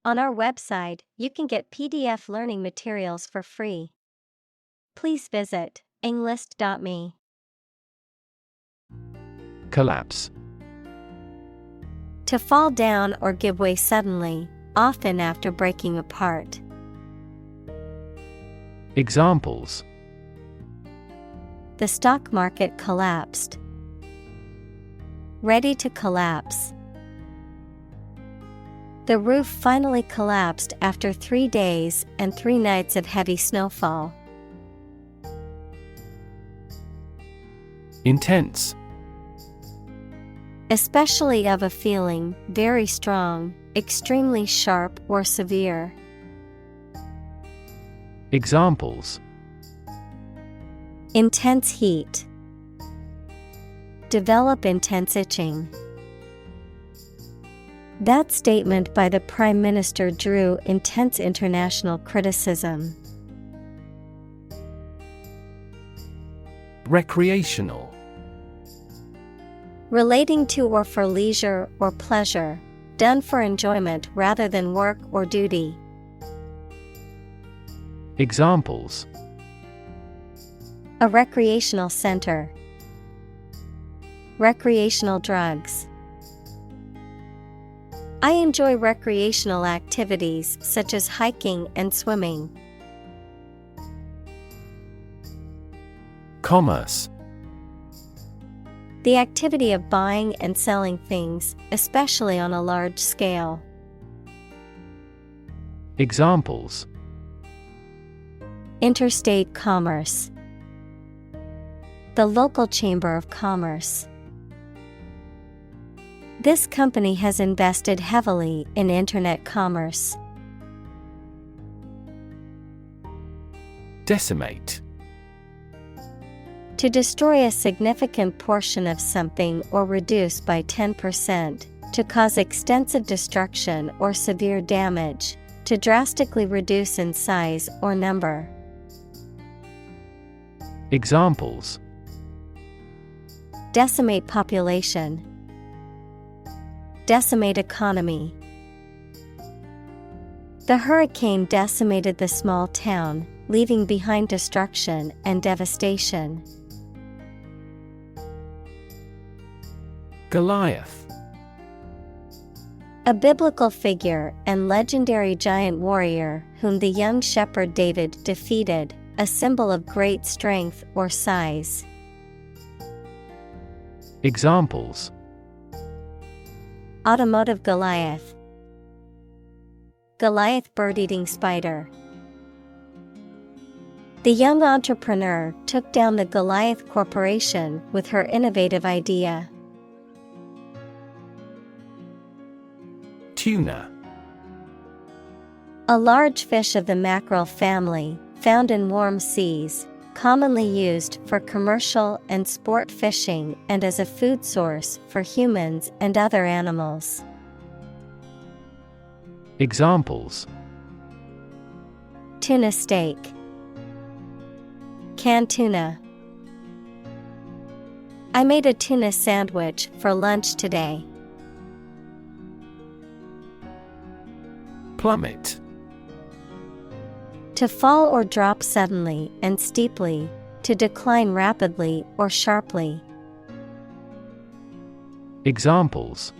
On our website, you can get PDF learning materials for free. Please visit englist.me. Collapse. To fall down or give way suddenly, often after breaking apart. Examples: The stock market collapsed. Ready to collapse. The roof finally collapsed after 3 days and 3 nights of heavy snowfall. Intense. Especially of a feeling, very strong, extremely sharp or severe. Examples: Intense heat. Develop intense itching. That statement by the Prime Minister drew intense international criticism. Recreational. Relating to or for leisure or pleasure, done for enjoyment rather than work or duty. Examples: A recreational center. Recreational drugs. I enjoy recreational activities such as hiking and swimming. Commerce. The activity of buying and selling things, especially on a large scale. Examples: Interstate commerce. The local chamber of commerce. This company has invested heavily in internet commerce. Decimate. To destroy a significant portion of something or reduce by 10%, to cause extensive destruction or severe damage, to drastically reduce in size or number. Examples: Decimate population. Decimate economy. The hurricane decimated the small town, leaving behind destruction and devastation. Goliath. A biblical figure and legendary giant warrior whom the young shepherd David defeated, a symbol of great strength or size. Examples: Automotive Goliath. Goliath bird-eating spider. The young entrepreneur took down the Goliath Corporation with her innovative idea. Tuna. A large fish of the mackerel family, found in warm seas, commonly used for commercial and sport fishing and as a food source for humans and other animals. Examples: Tuna steak. Canned tuna. I made a tuna sandwich for lunch today. Plummet. To fall or drop suddenly and steeply, to decline rapidly or sharply. Examples: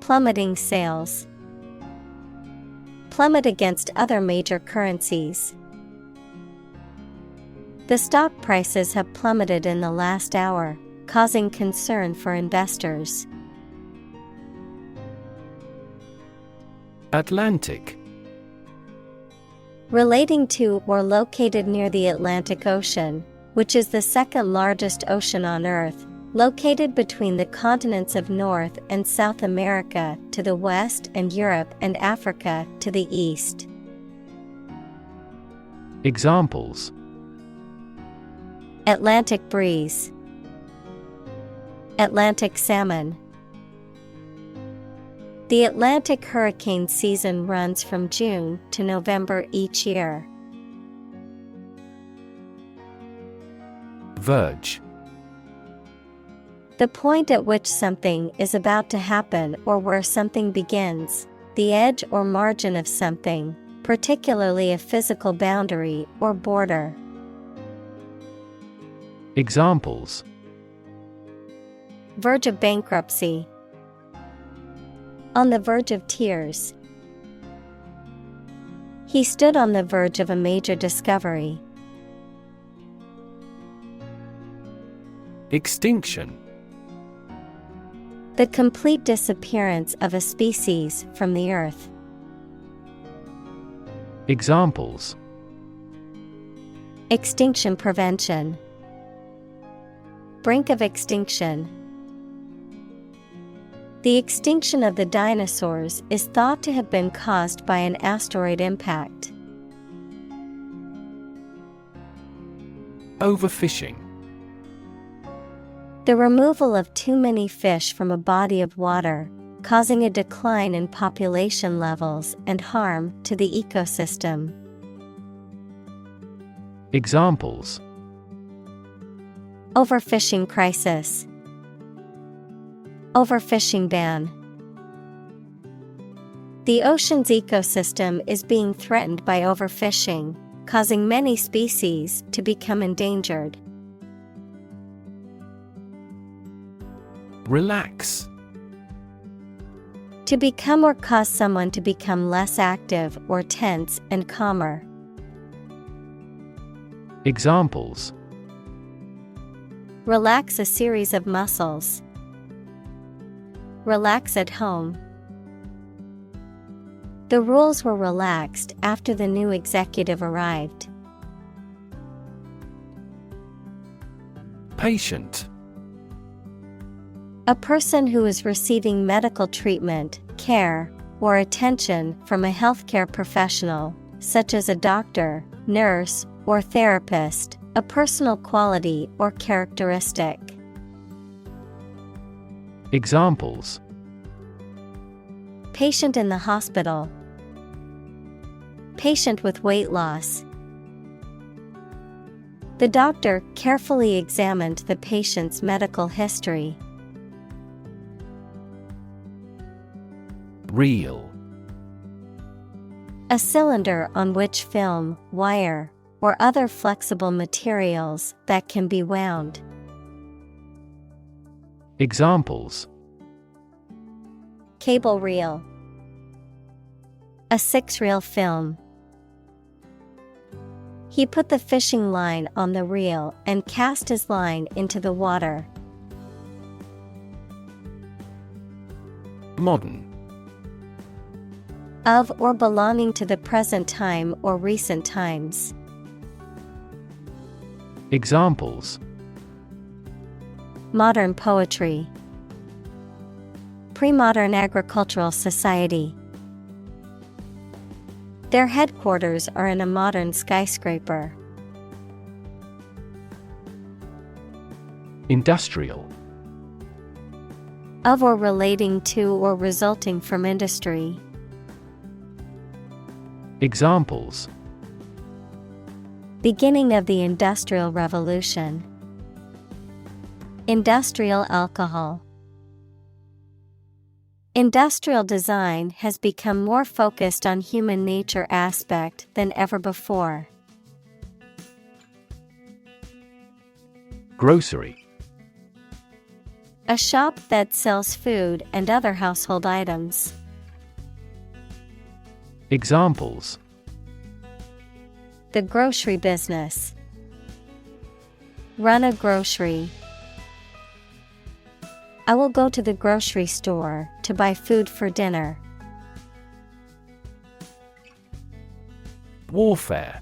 Plummeting sales. Plummet against other major currencies. The stock prices have plummeted in the last hour, causing concern for investors. Atlantic. Relating to or located near the Atlantic Ocean, which is the second largest ocean on Earth, located between the continents of North and South America to the west and Europe and Africa to the east. Examples: Atlantic breeze. Atlantic salmon. The Atlantic hurricane season runs from June to November each year. Verge. The point at which something is about to happen or where something begins, the edge or margin of something, particularly a physical boundary or border. Examples: verge of bankruptcy, on the verge of tears. He stood on the verge of a major discovery. Extinction. The complete disappearance of a species from the earth. Examples: extinction prevention, brink of extinction. The extinction of the dinosaurs is thought to have been caused by an asteroid impact. Overfishing. The removal of too many fish from a body of water, causing a decline in population levels and harm to the ecosystem. Examples: overfishing crisis, overfishing ban. The ocean's ecosystem is being threatened by overfishing, causing many species to become endangered. Relax. To become or cause someone to become less active or tense and calmer. Examples: relax a series of muscles. Relax at home. The rules were relaxed after the new executive arrived. Patient. A person who is receiving medical treatment, care, or attention from a healthcare professional, such as a doctor, nurse, or therapist, a personal quality or characteristic. Examples: patient in the hospital. Patient with weight loss. The doctor carefully examined the patient's medical history. Reel. A cylinder on which film, wire, or other flexible materials that can be wound. Examples: cable reel. A 6-reel film. He put the fishing line on the reel and cast his line into the water. Modern. Of or belonging to the present time or recent times. Examples: modern poetry. Pre-modern agricultural society. Their headquarters are in a modern skyscraper. Industrial. Of or relating to or resulting from industry. Examples: beginning of the Industrial Revolution. Industrial alcohol. Industrial design has become more focused on human nature aspect than ever before. Grocery. A shop that sells food and other household items. Examples: the grocery business. Run a grocery. I will go to the grocery store to buy food for dinner. Warfare.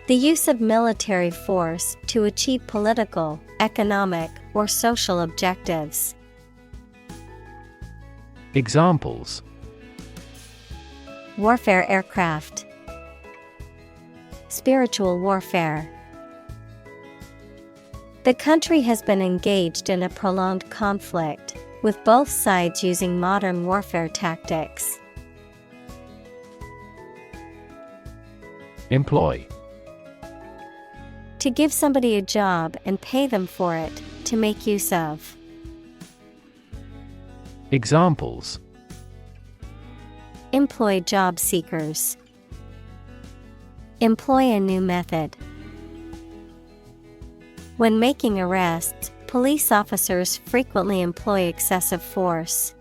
The use of military force to achieve political, economic, or social objectives. Examples: warfare aircraft. Spiritual warfare. The country has been engaged in a prolonged conflict, with both sides using modern warfare tactics. Employ. To give somebody a job and pay them for it, to make use of. Examples: Employ job seekers. Employ a new method. When making arrests, police officers frequently employ excessive force.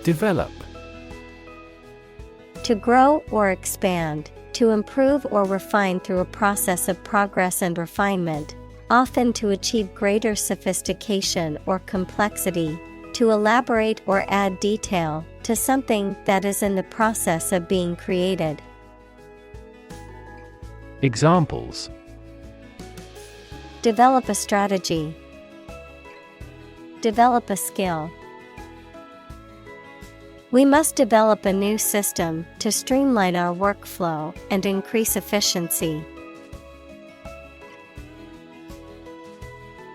Develop. To grow or expand, to improve or refine through a process of progress and refinement, often to achieve greater sophistication or complexity, to elaborate or add detail to something that is in the process of being created. Examples: Develop a strategy. Develop a skill. We must develop a new system to streamline our workflow and increase efficiency.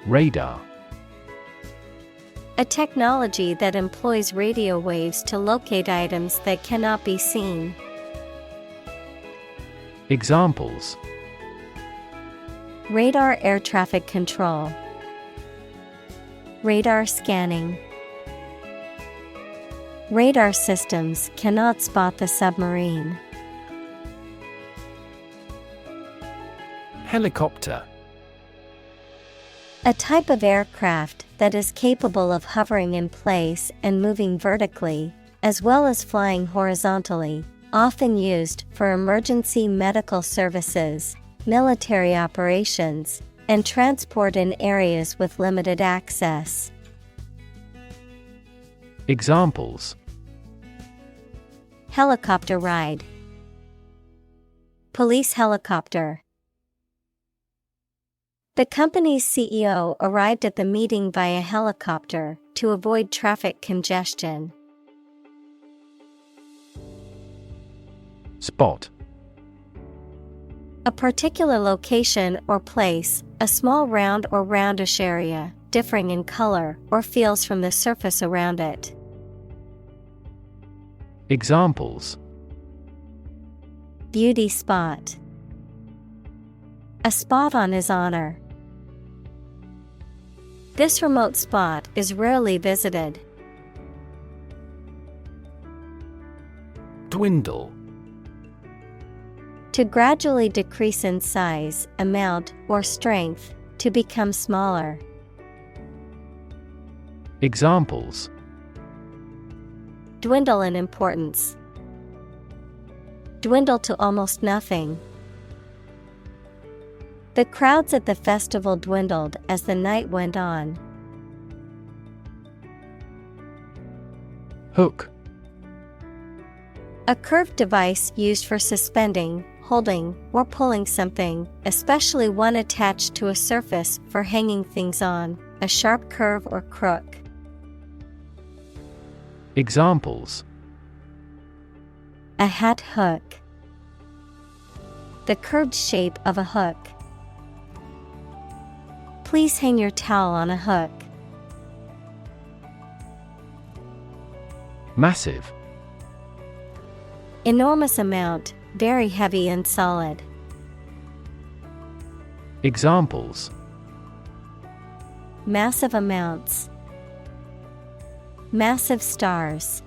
Radar. A technology that employs radio waves to locate items that cannot be seen. Examples: Radar air traffic control. Radar scanning. Radar systems cannot spot the submarine. Helicopter. A type of aircraft that is capable of hovering in place and moving vertically, as well as flying horizontally, often used for emergency medical services, military operations, and transport in areas with limited access. Examples: Helicopter ride. Police helicopter. The company's CEO arrived at the meeting via helicopter to avoid traffic congestion. Spot. A particular location or place, a small round or roundish area, differing in color or feels from the surface around it. Examples: Beauty spot. A spot on his honor. This remote spot is rarely visited. Dwindle. To gradually decrease in size, amount, or strength, to become smaller. Examples: Dwindle in importance. Dwindle to almost nothing. The crowds at the festival dwindled as the night went on. Hook. A curved device used for suspending, holding, or pulling something, especially one attached to a surface for hanging things on, a sharp curve or crook. Examples: A hat hook. The curved shape of a hook. Please hang your towel on a hook. Massive. Enormous amount, very heavy and solid. Examples: Massive amounts. Massive stars.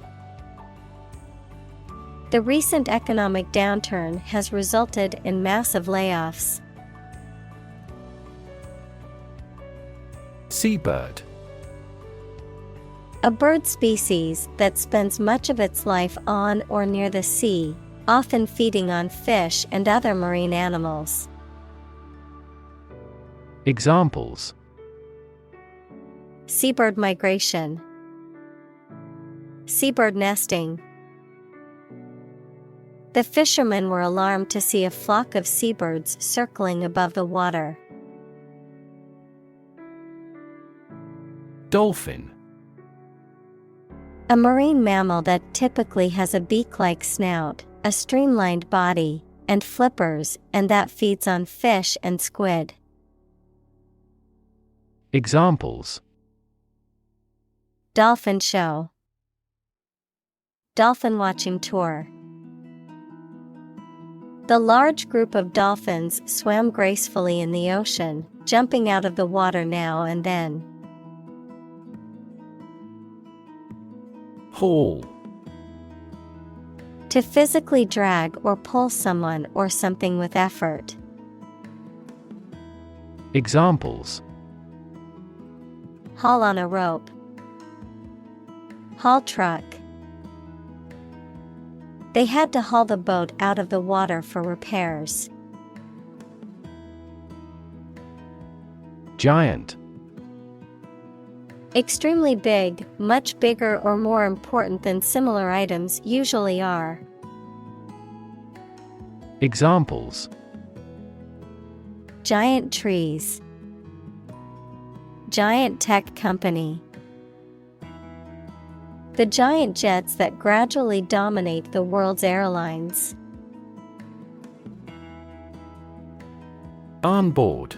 The recent economic downturn has resulted in massive layoffs. Seabird. A bird species that spends much of its life on or near the sea, often feeding on fish and other marine animals. Examples: Seabird migration. Seabird nesting. The fishermen were alarmed to see a flock of seabirds circling above the water. Dolphin. A marine mammal that typically has a beak-like snout, a streamlined body, and flippers, and that feeds on fish and squid. Examples: Dolphin show. Dolphin watching tour. The large group of dolphins swam gracefully in the ocean, jumping out of the water now and then. Haul. To physically drag or pull someone or something with effort. Examples: Haul on a rope. Haul truck. They had to haul the boat out of the water for repairs. Giant. Extremely big, much bigger or more important than similar items usually are. Examples: Giant trees. Giant tech company. The giant jets that gradually dominate the world's airlines. On-board.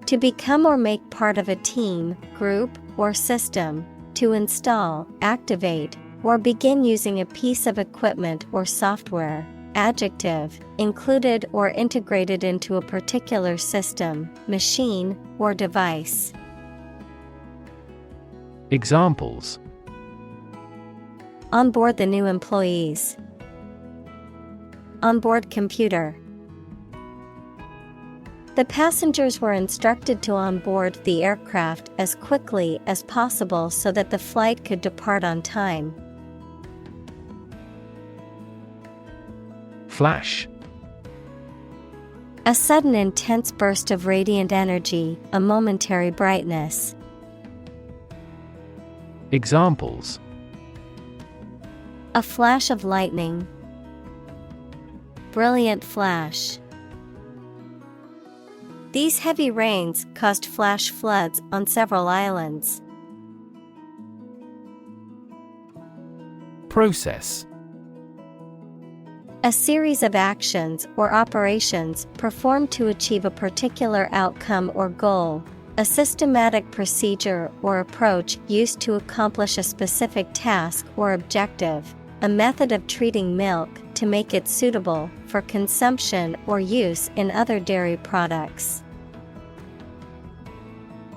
To become or make part of a team, group, or system, to install, activate, or begin using a piece of equipment or software. Adjective, included or integrated into a particular system, machine, or device. Examples: On board the new employees. On-board computer. The passengers were instructed to onboard the aircraft as quickly as possible so that the flight could depart on time. Flash. A sudden intense burst of radiant energy, a momentary brightness. Examples: A flash of lightning. Brilliant flash. These heavy rains caused flash floods on several islands. Process. A series of actions or operations performed to achieve a particular outcome or goal. A systematic procedure or approach used to accomplish a specific task or objective. A method of treating milk to make it suitable for consumption or use in other dairy products.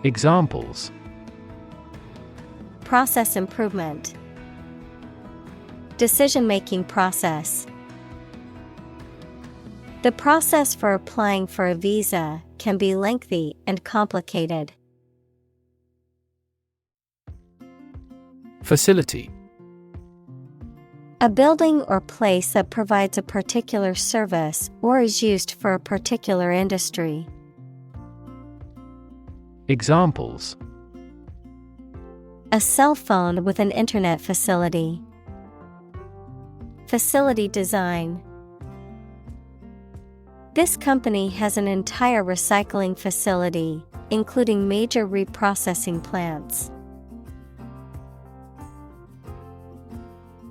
Examples: Process improvement. Decision-making process. The process for applying for a visa can be lengthy and complicated. Facility. A building or place that provides a particular service or is used for a particular industry. Examples: A cell phone with an internet facility. Facility design. This company has an entire recycling facility, including major reprocessing plants.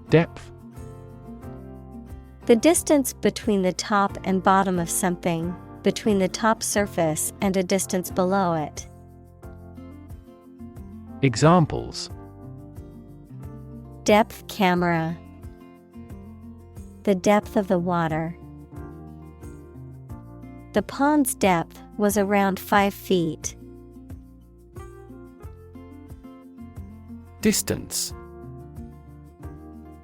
Depth. The distance between the top and bottom of something, between the top surface and a distance below it. Examples: Depth camera. The depth of the water. The pond's depth was around 5 feet. Distance.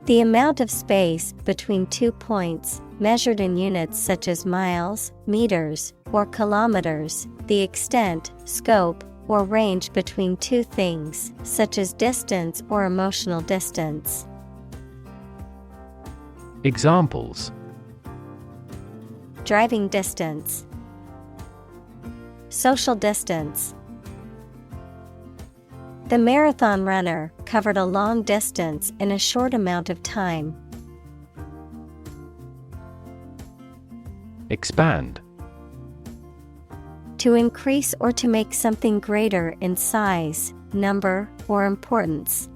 The amount of space between 2 points, measured in units such as miles, meters, or kilometers, the extent, scope, or range between two things, such as distance or emotional distance. Examples: Driving distance. Social distance. The marathon runner covered a long distance in a short amount of time. Expand. To increase or to make something greater in size, number, or importance.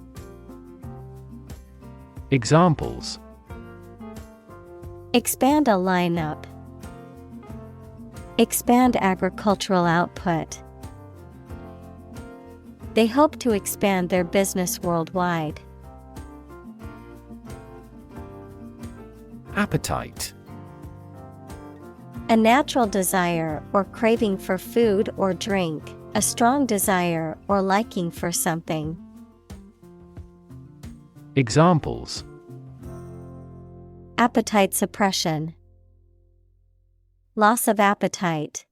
Examples: Expand a lineup. Expand agricultural output. They hope to expand their business worldwide. Appetite. A natural desire or craving for food or drink, a strong desire or liking for something. Examples: appetite suppression, loss of appetite.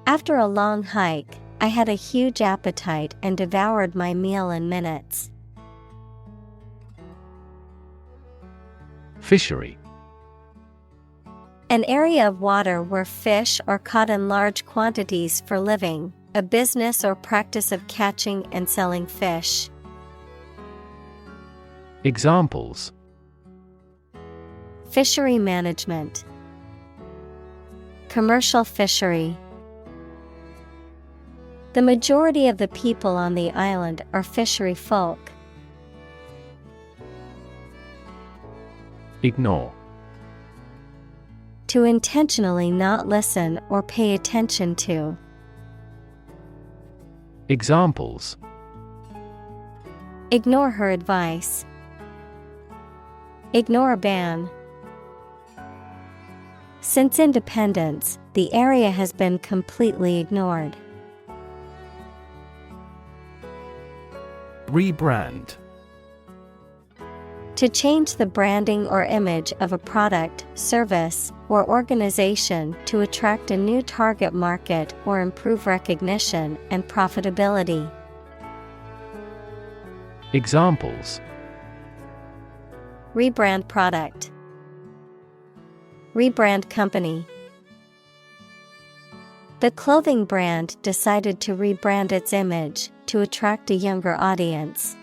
After a long hike, I had a huge appetite and devoured my meal in minutes. Fishery. An area of water where fish are caught in large quantities for living, a business or practice of catching and selling fish. Examples: fishery management, commercial fishery. The majority of the people on the island are fishery folk. Ignore. To intentionally not listen or pay attention to. Examples: ignore her advice, ignore a ban. Since independence, the area has been completely ignored. Rebrand. To change the branding or image of a product, service, or organization to attract a new target market or improve recognition and profitability. Examples: rebrand product, rebrand company. The clothing brand decided to rebrand its image to attract a younger audience.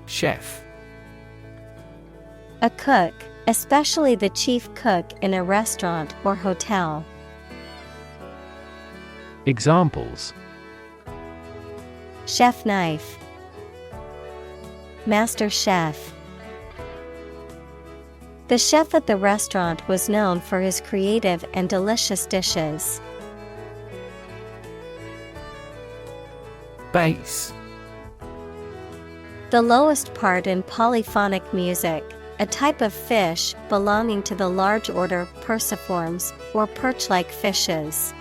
Chef. A cook, especially the chief cook in a restaurant or hotel. Examples: chef knife, master chef. The chef at the restaurant was known for his creative and delicious dishes. Bass. The lowest part in polyphonic music, a type of fish belonging to the large order Perciformes or perch-like fishes.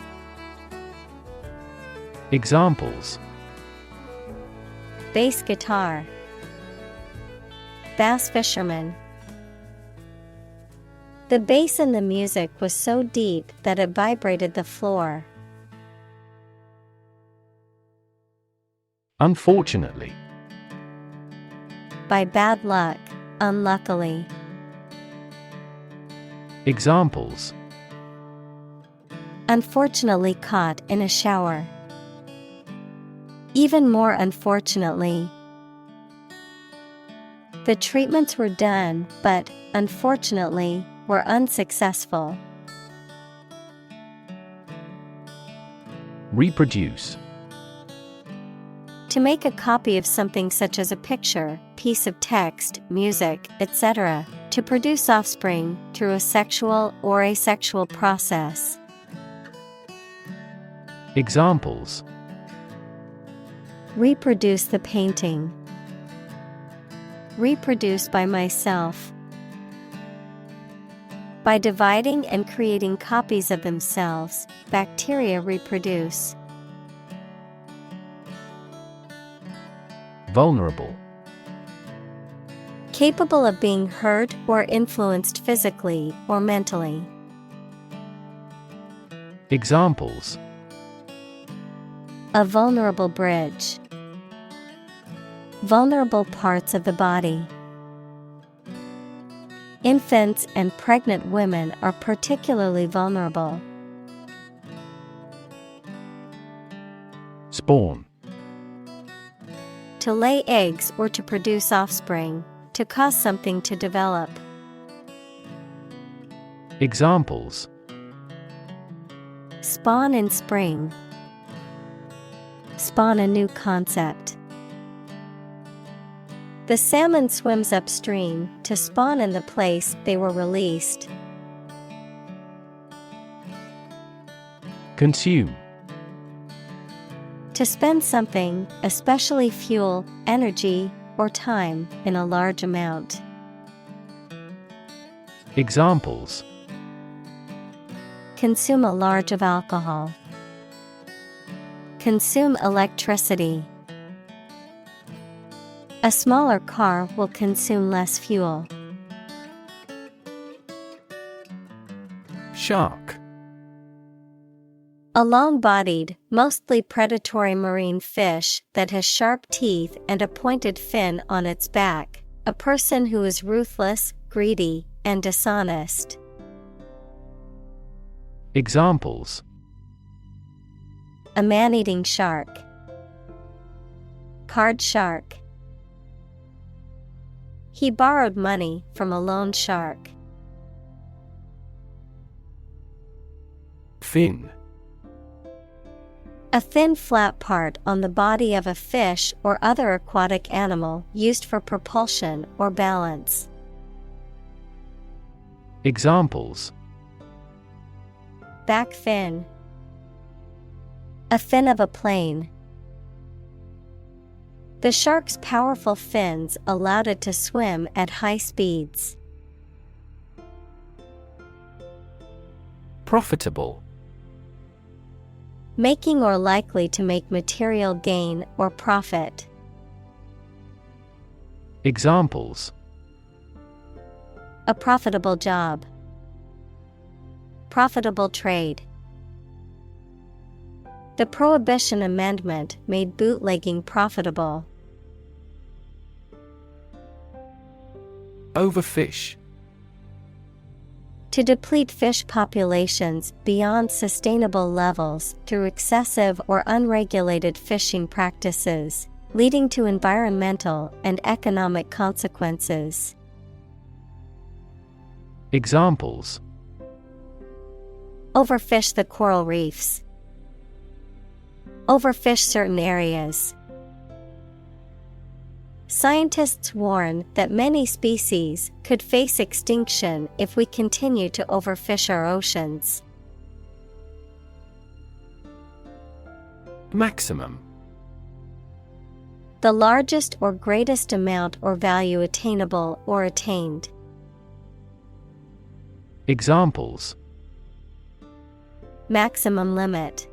Examples: bass guitar, bass fisherman. The bass in the music was so deep that it vibrated the floor. Unfortunately. By bad luck, unluckily. Examples: unfortunately caught in a shower. Even more unfortunately. The treatments were done, but, unfortunately, were unsuccessful. Reproduce. To make a copy of something such as a picture, piece of text, music, etc., to produce offspring through a sexual or asexual process. Examples: reproduce the painting. Reproduce by myself. By dividing and creating copies of themselves, bacteria reproduce. Vulnerable. Capable of being hurt or influenced physically or mentally. Examples: a vulnerable bridge. Vulnerable parts of the body. Infants and pregnant women are particularly vulnerable. Spawn. To lay eggs or to produce offspring, to cause something to develop. Examples: spawn in spring. Spawn a new concept. The salmon swims upstream to spawn in the place they were released. Consume. To spend something, especially fuel, energy, or time, in a large amount. Examples: consume a large of alcohol. consume electricity. A smaller car will consume less fuel. Shark. A long-bodied, mostly predatory marine fish that has sharp teeth and a pointed fin on its back. A person who is ruthless, greedy, and dishonest. Examples: a man-eating shark, card shark. He borrowed money from a loan shark. Fin. A thin flat part on the body of a fish or other aquatic animal used for propulsion or balance. Examples: back fin, a fin of a plane. The shark's powerful fins allowed it to swim at high speeds. Profitable. Making or likely to make material gain or profit. Examples: a profitable job, profitable trade. The Prohibition Amendment made bootlegging profitable. Overfish. To deplete fish populations beyond sustainable levels through excessive or unregulated fishing practices, leading to environmental and economic consequences. Examples: overfish the coral reefs, overfish certain areas. Scientists warn that many species could face extinction if we continue to overfish our oceans. Maximum. The largest or greatest amount or value attainable or attained. Examples: maximum limit,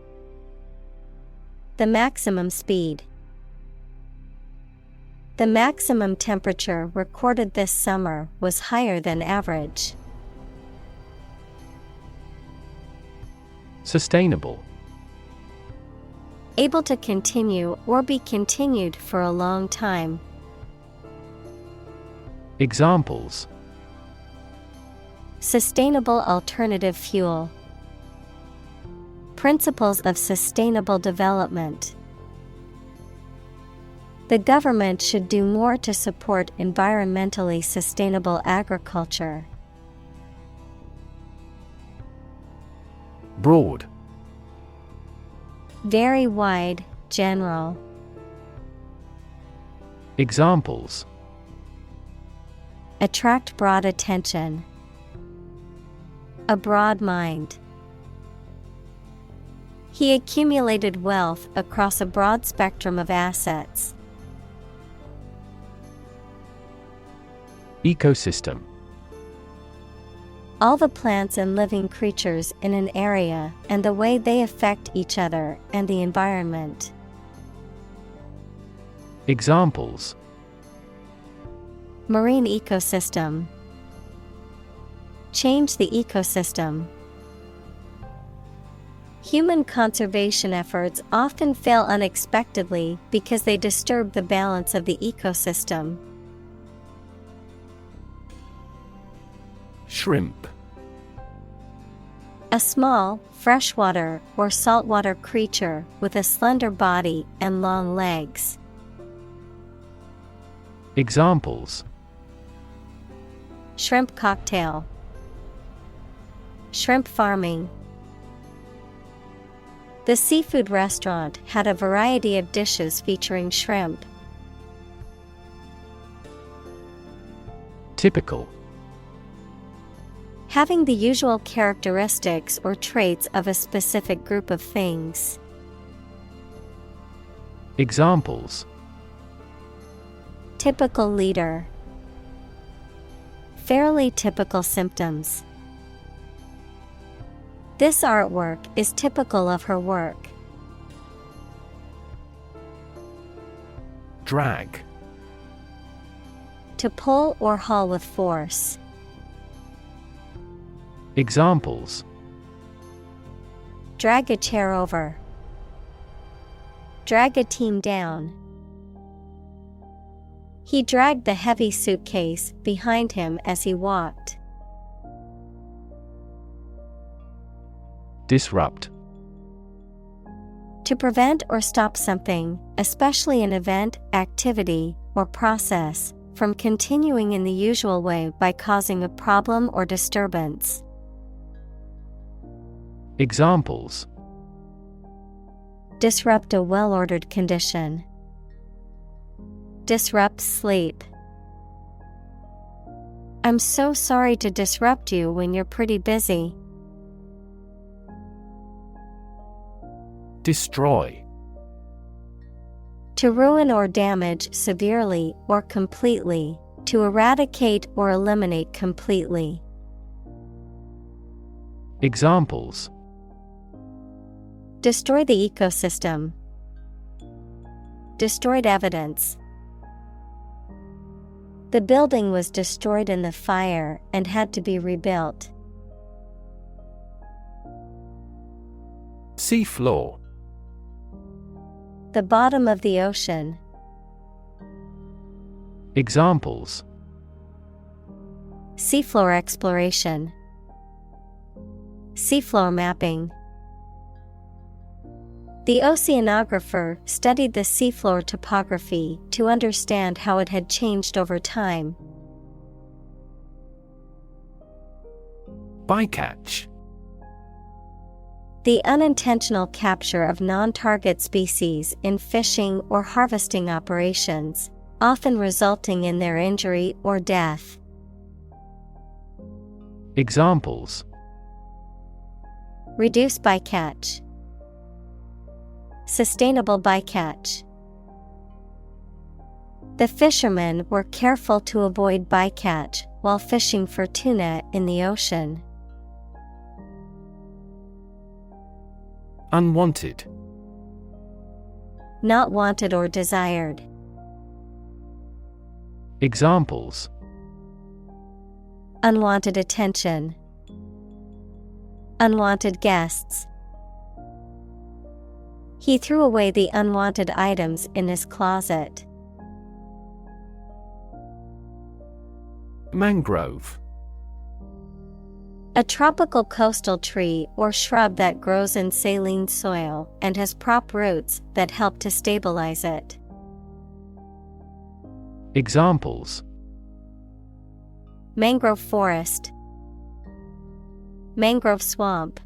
the maximum speed. The maximum temperature recorded this summer was higher than average. Sustainable. Able to continue or be continued for a long time. Examples: sustainable alternative fuel, principles of sustainable development. The government should do more to support environmentally sustainable agriculture. Broad. Very wide, general. Examples: attract broad attention, a broad mind. He accumulated wealth across a broad spectrum of assets. Ecosystem. All the plants and living creatures in an area and the way they affect each other and the environment. Examples: marine ecosystem, change the ecosystem. Human conservation efforts often fail unexpectedly because they disturb the balance of the ecosystem. Shrimp. A small, freshwater or saltwater creature with a slender body and long legs. Examples: shrimp cocktail, shrimp farming. The seafood restaurant had a variety of dishes featuring shrimp. Typical. Having the usual characteristics or traits of a specific group of things. Examples: typical leader, fairly typical symptoms. This artwork is typical of her work. Drag. To pull or haul with force. Examples: Drag a chair over. Drag a team down. He dragged the heavy suitcase behind him as he walked. Disrupt. To prevent or stop something, especially an event, activity, or process, from continuing in the usual way by causing a problem or disturbance. Examples: Disrupt a well-ordered condition. Disrupt sleep. I'm so sorry to disrupt you when you're pretty busy. Destroy. To ruin or damage severely or completely, to eradicate or eliminate completely. Examples: Destroy the ecosystem. Destroyed evidence. The building was destroyed in the fire and had to be rebuilt. Seafloor. The bottom of the ocean. Examples: Seafloor exploration. Seafloor mapping. The oceanographer studied the seafloor topography to understand how it had changed over time. Bycatch. The unintentional capture of non-target species in fishing or harvesting operations, often resulting in their injury or death. Examples: Reduce bycatch. Sustainable bycatch. The fishermen were careful to avoid bycatch while fishing for tuna in the ocean. Unwanted. Not wanted or desired. Examples: Unwanted attention. Unwanted guests. He threw away the unwanted items in his closet. Mangrove. A tropical coastal tree or shrub that grows in saline soil and has prop roots that help to stabilize it. Examples: Mangrove forest. Mangrove swamp.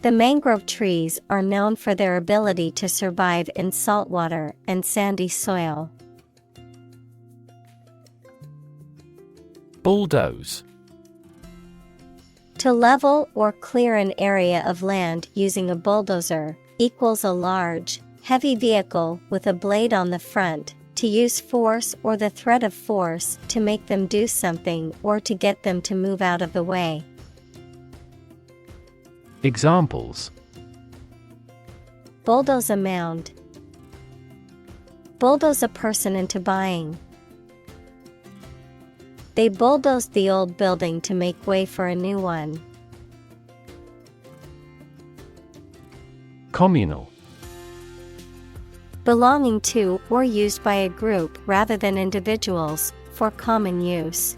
The mangrove trees are known for their ability to survive in saltwater and sandy soil. Bulldoze. To level or clear an area of land using a bulldozer equals a large, heavy vehicle with a blade on the front, to use force or the threat of force to make them do something or to get them to move out of the way. Examples: Bulldoze a mound. Bulldoze a person into buying. They bulldozed the old building to make way for a new one. Communal. Belonging to or used by a group rather than individuals, for common use.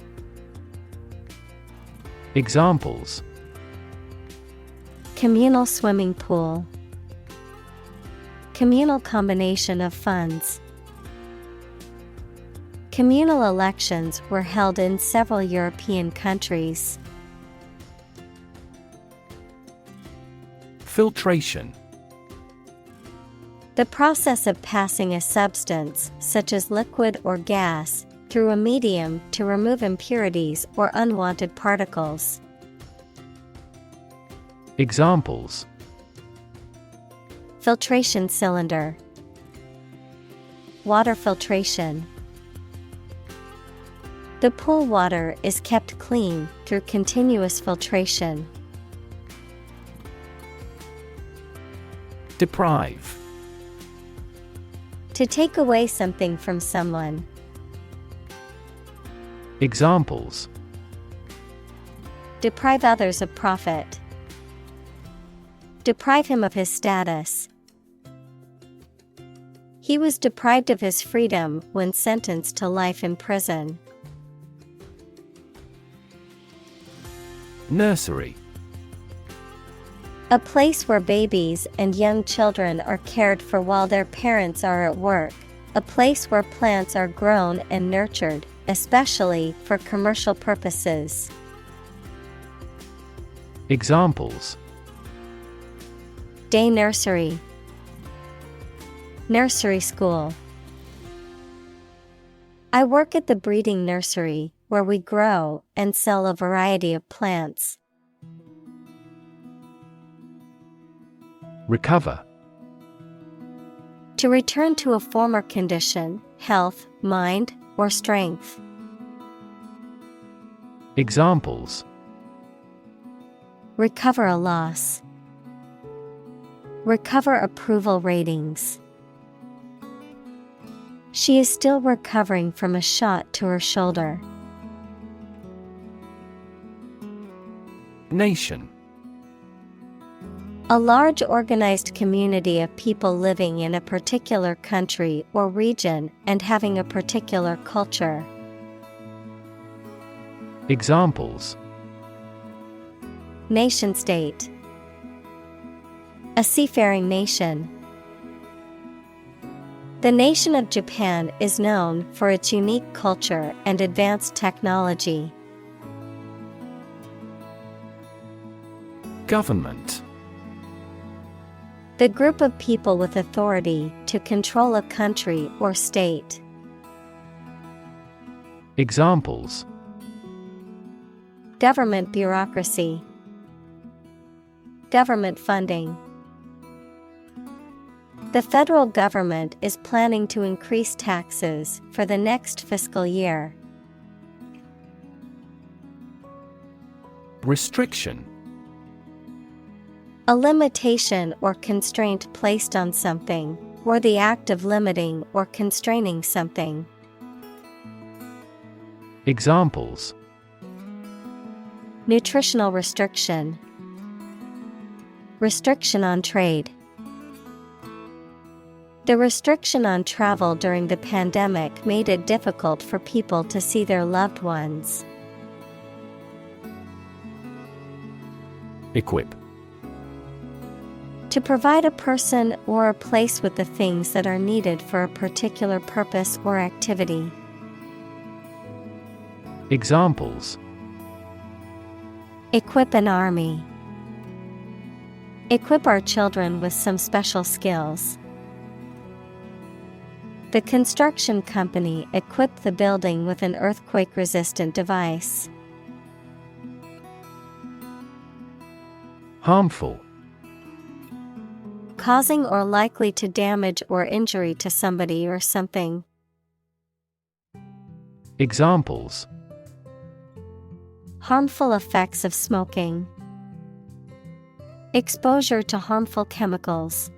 Examples: Communal swimming pool. Communal combination of funds. Communal elections were held in several European countries. Filtration. The process of passing a substance, such as liquid or gas, through a medium to remove impurities or unwanted particles. Examples: Filtration cylinder. Water filtration. The pool water is kept clean through continuous filtration. Deprive. To take away something from someone. Examples: Deprive others of profit. Deprive him of his status. He was deprived of his freedom when sentenced to life in prison. Nursery. A place where babies and young children are cared for while their parents are at work. A place where plants are grown and nurtured, especially for commercial purposes. Examples: Day nursery. Nursery school. I work at the breeding nursery, where we grow and sell a variety of plants. Recover. To return to a former condition, health, mind, or strength. Examples: Recover a loss. Recover approval ratings. She is still recovering from a shot to her shoulder. Nation. A large organized community of people living in a particular country or region and having a particular culture. Examples: Nation-state. A seafaring nation. The nation of Japan is known for its unique culture and advanced technology. Government. The group of people with authority to control a country or state. Examples: Government bureaucracy. Government funding. The federal government is planning to increase taxes for the next fiscal year. Restriction. A limitation or constraint placed on something, or the act of limiting or constraining something. Examples: Nutritional restriction. Restriction on trade. The restriction on travel during the pandemic made it difficult for people to see their loved ones. Equip. To provide a person or a place with the things that are needed for a particular purpose or activity. Examples: Equip an army. Equip our children with some special skills. The construction company equipped the building with an earthquake-resistant device. Harmful. Causing or likely to damage or injury to somebody or something. Examples: Harmful effects of smoking. Exposure to harmful chemicals.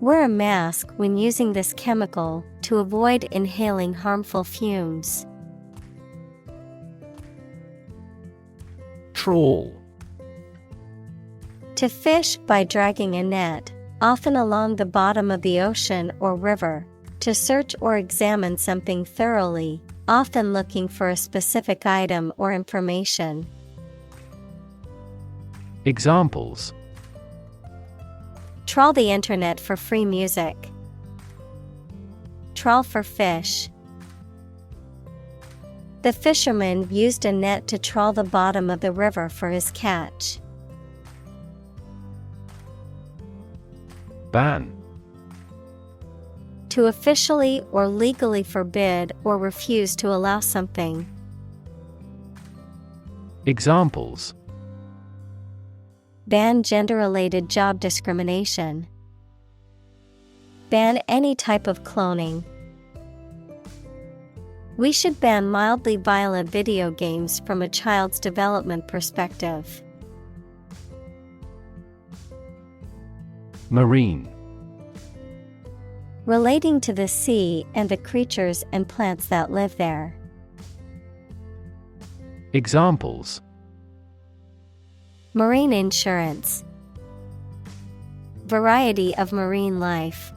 Wear a mask when using this chemical to avoid inhaling harmful fumes. Trawl. To fish by dragging a net, often along the bottom of the ocean or river, to search or examine something thoroughly, often looking for a specific item or information. Examples: Trawl the internet for free music. Trawl for fish. The fisherman used a net to trawl the bottom of the river for his catch. Ban. To officially or legally forbid or refuse to allow something. Examples: Ban gender-related job discrimination. Ban any type of cloning. We should ban mildly violent video games from a child's development perspective. Marine. Relating to the sea and the creatures and plants that live there. Examples: Marine insurance. Variety of marine life.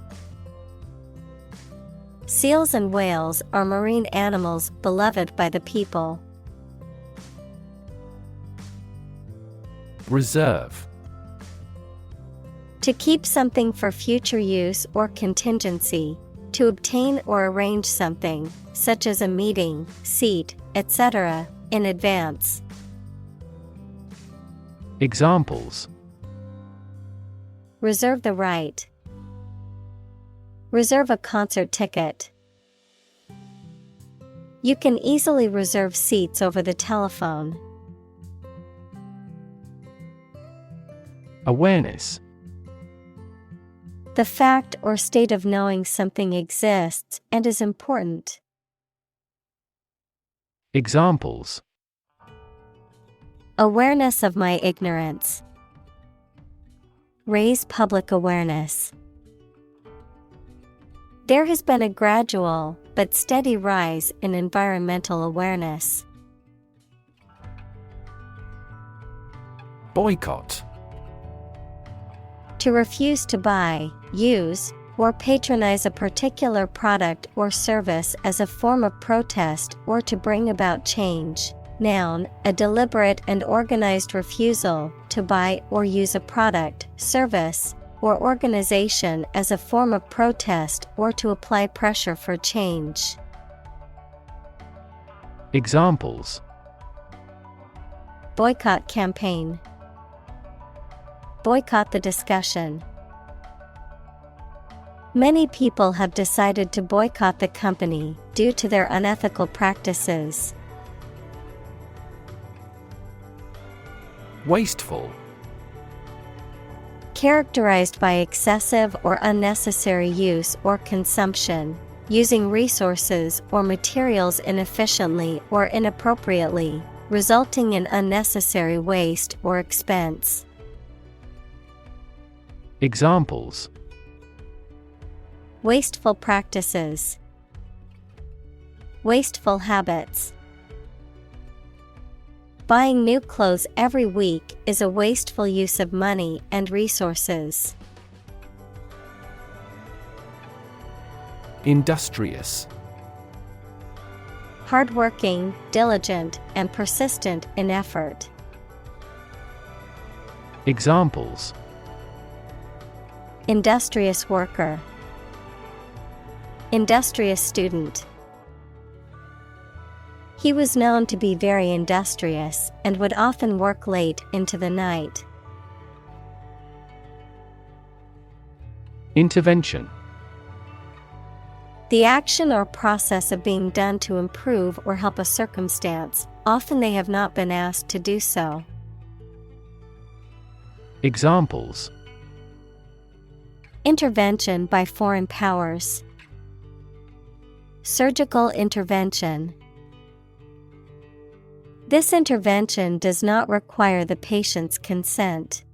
Seals and whales are marine animals beloved by the people. Reserve. To keep something for future use or contingency. To obtain or arrange something, such as a meeting, seat, etc., in advance. Examples: Reserve the right. Reserve a concert ticket. You can easily reserve seats over the telephone. Awareness. The fact or state of knowing something exists and is important. Examples: Awareness of my ignorance. Raise public awareness. There has been a gradual but steady rise in environmental awareness. Boycott. To refuse to buy, use, or patronize a particular product or service as a form of protest or to bring about change. Noun, a deliberate and organized refusal to buy or use a product, service, or organization as a form of protest or to apply pressure for change. Examples: Boycott campaign. Boycott the discussion. Many people have decided to boycott the company due to their unethical practices. Wasteful. Characterized by excessive or unnecessary use or consumption, using resources or materials inefficiently or inappropriately, resulting in unnecessary waste or expense. Examples: Wasteful practices. Wasteful habits. Buying new clothes every week is a wasteful use of money and resources. Industrious. Hardworking, diligent, and persistent in effort. Examples: Industrious worker. Industrious student. He was known to be very industrious and would often work late into the night. Intervention. The action or process of being done to improve or help a circumstance, often they have not been asked to do so. Examples: Intervention by foreign powers. Surgical intervention. This intervention does not require the patient's consent.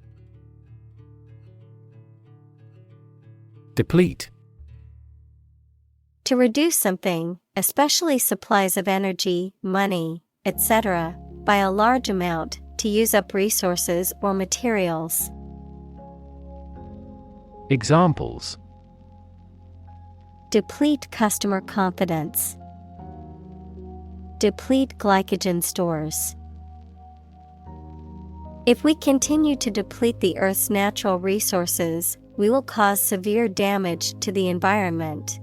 Deplete. To reduce something, especially supplies of energy, money, etc., by a large amount, to use up resources or materials. Examples: Deplete customer confidence. Deplete glycogen stores. If we continue to deplete the Earth's natural resources, we will cause severe damage to the environment.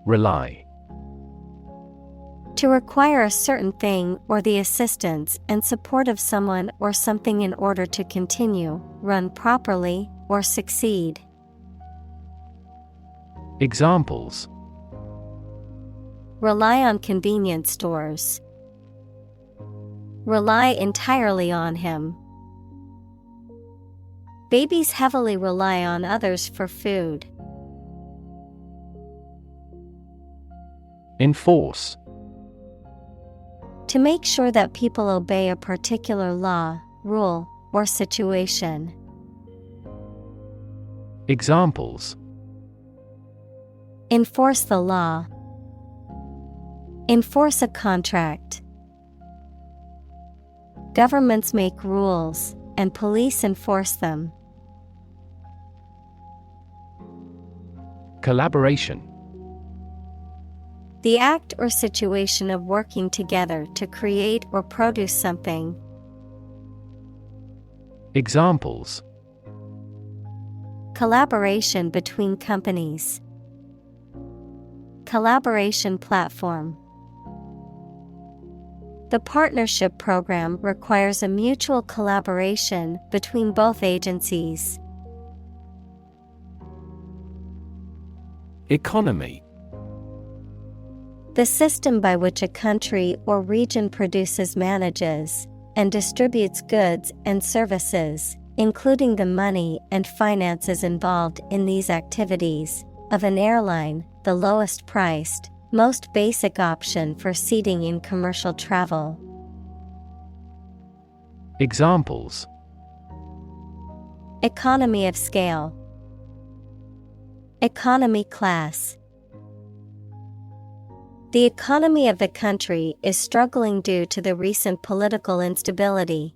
Rely. To require a certain thing or the assistance and support of someone or something in order to continue, run properly, or succeed. Examples: Rely on convenience stores. Rely entirely on him. Babies heavily rely on others for food. Enforce. To make sure that people obey a particular law, rule, or situation. Examples: enforce the law, enforce a contract. Governments make rules, and police enforce them. Collaboration. The act or situation of working together to create or produce something. Examples: collaboration between companies, collaboration platform. The partnership program requires a mutual collaboration between both agencies. Economy. The system by which a country or region produces, manages, and distributes goods and services, including the money and finances involved in these activities, of an airline, the lowest priced, most basic option for seating in commercial travel. Examples: economy of scale, economy class. The economy of the country is struggling due to the recent political instability.